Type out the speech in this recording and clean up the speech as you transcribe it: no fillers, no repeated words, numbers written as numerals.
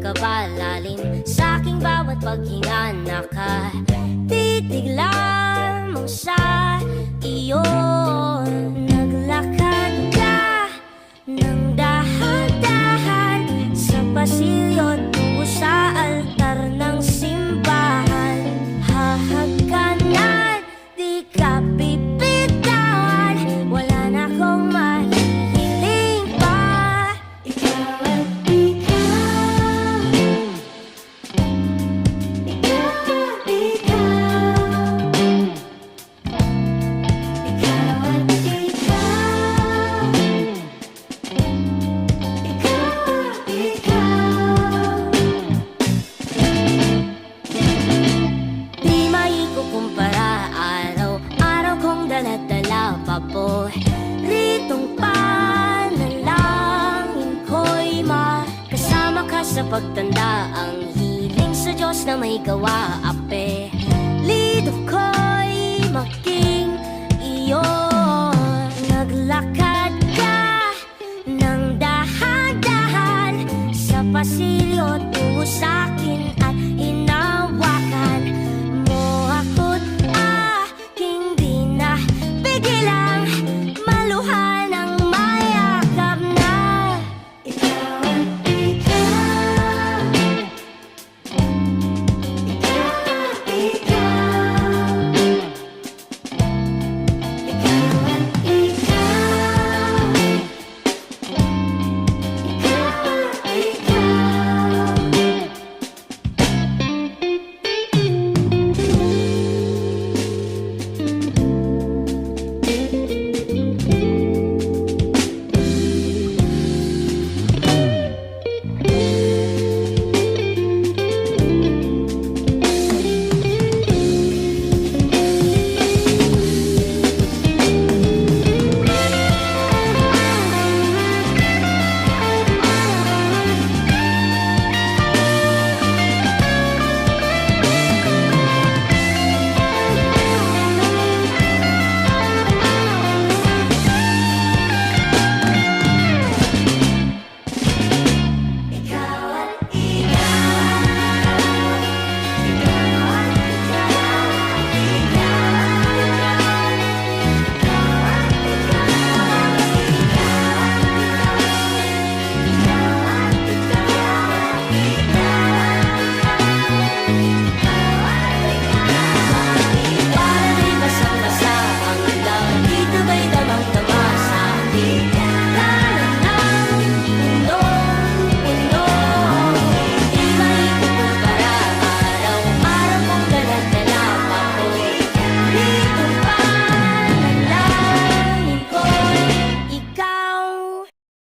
pagkabalalim sa aking bawat paghinga. Nakatitig lamang sa iyo. Naglakad ka ng dahan-dahan sa pasilyo tungo sa altar ng simbahan. Hahagkanan, di ka pipitawan, wala na akong mahihiling pa. Ikaw at ikaw, ikaw at ikaw, ikaw at ikaw, ikaw at ikaw. Di maikukumpara, araw-araw kong dala-dala paboritong panalangin ko'y makasama ka sa pagtanda. Ang hiling sa Diyos na may gawa, apelido ko